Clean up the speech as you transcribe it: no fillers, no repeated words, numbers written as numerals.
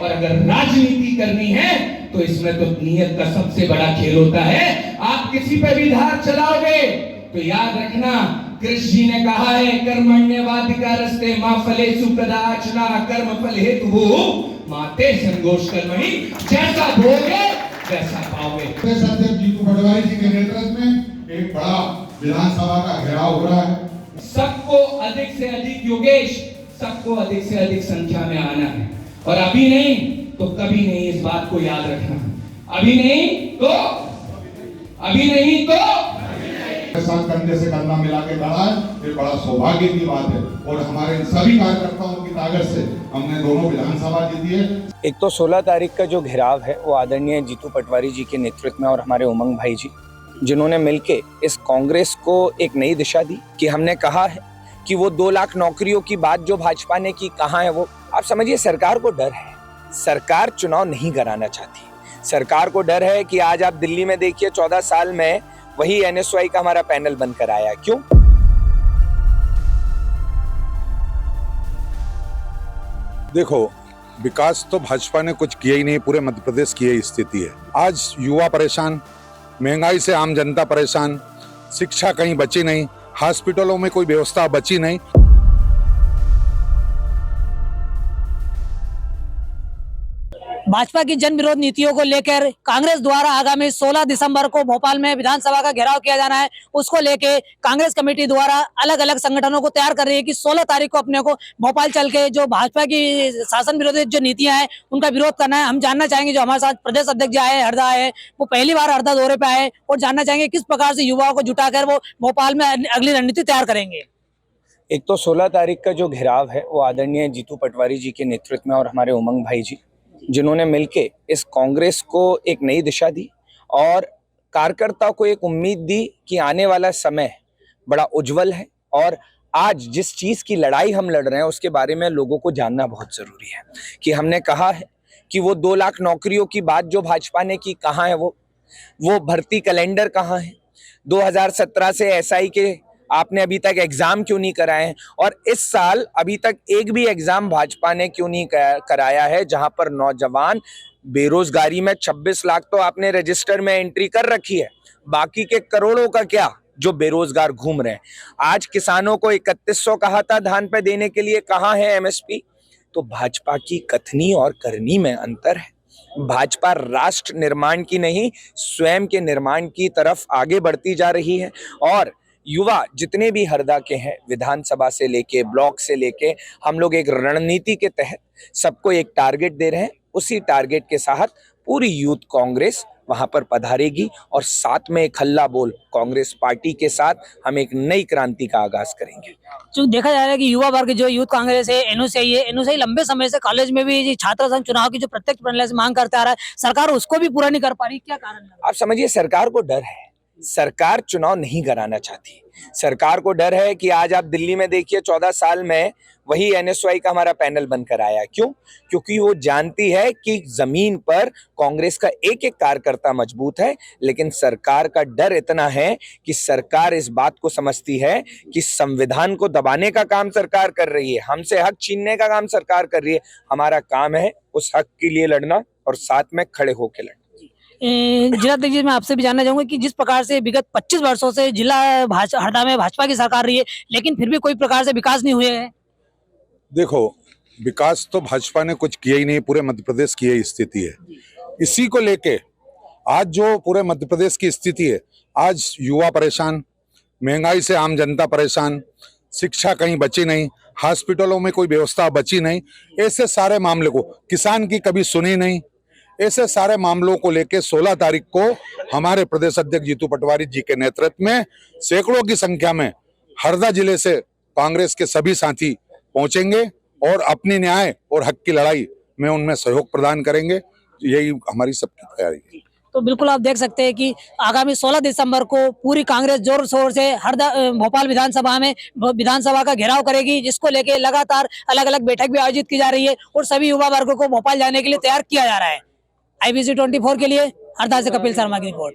और अगर राजनीति करनी है तो इसमें तो नियत का सबसे बड़ा खेल होता है। आप किसी पे भी धार चलाओगे तो याद रखना, कृष्ण जी ने कहा है कर्मण्यवाधिकारस्ते मां फलेषु कदाचन कर्म फल हेतु माते संगोष कर्मणि, जैसा बोगे वैसा पाओगे। प्रदेश अध्यक्ष जीतू पटवारी जी के नेतृत्व में एक बड़ा विधानसभा का घेराव हो रहा है। सबको अधिक से अधिक योगेश, सबको अधिक से अधिक संख्या में आना है और अभी नहीं तो कभी नहीं, इस बात को याद रखना। अभी नहीं तो साथ कंधे से कंधा मिला के खड़ा है, ये बड़ा सौभाग्य की बात है और हमारे सभी कार्यकर्ताओं की ताकत से हमने दोनों विधानसभा जीती है। एक तो 16 तारीख का जो घेराव है वो आदरणीय जीतू पटवारी जी के नेतृत्व में और हमारे उमंग भाई जी, जिन्होंने मिलके इस कांग्रेस को एक नई दिशा दी कि हमने कहा है कि वो 2 लाख नौकरियों की बात जो भाजपा ने की, कहाँ है वो। आप समझिए, सरकार को डर है, सरकार चुनाव नहीं कराना चाहती। सरकार को डर है कि आज आप दिल्ली में देखिए 14 साल में वही NSY का हमारा पैनल बनकर आया। क्यों? देखो, विकास तो भाजपा ने कुछ किया ही नहीं, पूरे मध्य प्रदेश की यही स्थिति है। आज युवा परेशान, महंगाई से आम जनता परेशान, शिक्षा कहीं बची नहीं, हॉस्पिटलों में कोई व्यवस्था बची नहीं। भाजपा की जन विरोध नीतियों को लेकर कांग्रेस द्वारा आगामी 16 दिसंबर को भोपाल में विधानसभा का घेराव किया जाना है। उसको लेके कांग्रेस कमेटी द्वारा अलग अलग संगठनों को तैयार कर रही है कि 16 तारीख को अपने को भोपाल चल के जो भाजपा की शासन विरोधी जो नीतियां हैं उनका विरोध करना है। हम जानना चाहेंगे, जो हमारे साथ प्रदेश अध्यक्ष आए हरदा आए, वो पहली बार हरदा दौरे पे आए, और जानना चाहेंगे किस प्रकार से युवाओं को जुटाकर वो भोपाल में अगली रणनीति तैयार करेंगे। एक तो 16 तारीख का जो घेराव है वो आदरणीय जीतू पटवारी जी के नेतृत्व में और हमारे उमंग भाई जी, जिन्होंने मिलके इस कांग्रेस को एक नई दिशा दी और कार्यकर्ताओं को एक उम्मीद दी कि आने वाला समय बड़ा उज्जवल है। और आज जिस चीज की लड़ाई हम लड़ रहे हैं उसके बारे में लोगों को जानना बहुत जरूरी है कि हमने कहा है कि वो 2 लाख नौकरियों की बात जो भाजपा ने की, कहाँ है वो भर्ती कैलेंडर कहाँ है? 2017 से SI के आपने अभी तक एग्जाम क्यों नहीं कराए हैं? और इस साल अभी तक एक भी एग्जाम भाजपा ने क्यों नहीं कराया है? जहां पर नौजवान बेरोजगारी में 26 लाख तो आपने रजिस्टर में एंट्री कर रखी है, बाकी के करोड़ों का क्या जो बेरोजगार घूम रहे हैं। आज किसानों को 3100 कहा था धान पे देने के लिए, कहाँ है MSP? तो भाजपा की कथनी और करनी में अंतर है। भाजपा राष्ट्र निर्माण की नहीं, स्वयं के निर्माण की तरफ आगे बढ़ती जा रही है। और युवा जितने भी हरदा के हैं, विधानसभा से लेके ब्लॉक से लेके, हम लोग एक रणनीति के तहत सबको एक टारगेट दे रहे हैं। उसी टारगेट के साथ पूरी यूथ कांग्रेस वहां पर पधारेगी और साथ में एक हल्ला बोल कांग्रेस पार्टी के साथ हम एक नई क्रांति का आगाज करेंगे। जो देखा जा रहा है कि युवा वर्ग जो यूथ कांग्रेस है, NUSI लंबे समय से कॉलेज में भी छात्र संघ चुनाव की जो प्रत्यक्ष प्रणाली से मांग करते आ रहा है, सरकार उसको भी पूरा नहीं कर पा रही, क्या कारण है? आप समझिए, सरकार को डर है, सरकार चुनाव नहीं कराना चाहती। सरकार को डर है कि आज आप दिल्ली में देखिए 14 साल में वही NSY का हमारा पैनल बनकर आया। क्यों? क्योंकि वो जानती है कि जमीन पर कांग्रेस का एक एक कार्यकर्ता मजबूत है, लेकिन सरकार का डर इतना है कि सरकार इस बात को समझती है कि संविधान को दबाने का काम सरकार कर रही है, हमसे हक छीनने का काम सरकार कर रही है। हमारा काम है उस हक के लिए लड़ना और साथ में खड़े होकर लड़ना। जिलाध्यक्ष जी, मैं आपसे भी जानना चाहूंगा कि जिस प्रकार से विगत 25 वर्षों से जिला हरदा में भाजपा की सरकार रही है, लेकिन फिर भी कोई प्रकार से विकास नहीं हुए है। देखो, विकास तो भाजपा ने कुछ किया ही नहीं, पूरे मध्य प्रदेश की यही स्थिति है। इसी को लेके आज जो पूरे मध्य प्रदेश की स्थिति है, आज युवा परेशान, महंगाई से आम जनता परेशान, शिक्षा कहीं बची नहीं, हॉस्पिटलों में कोई व्यवस्था बची नहीं, ऐसे सारे मामले को, किसान की कभी सुनी नहीं, ऐसे सारे मामलों को लेके 16 तारीख को हमारे प्रदेश अध्यक्ष जीतू पटवारी जी के नेतृत्व में सैकड़ों की संख्या में हरदा जिले से कांग्रेस के सभी साथी पहुंचेंगे और अपनी न्याय और हक की लड़ाई में उनमें सहयोग प्रदान करेंगे। यही हमारी सबकी तैयारी है। तो बिल्कुल आप देख सकते हैं कि आगामी 16 दिसंबर को पूरी कांग्रेस जोर शोर से हरदा भोपाल विधानसभा का घेराव करेगी, जिसको लेके लगातार अलग अलग बैठक भी आयोजित की जा रही है और सभी युवा वर्गों को भोपाल जाने के लिए तैयार किया जा रहा है। IBC 24 के लिए हरदा से कपिल शर्मा की रिपोर्ट।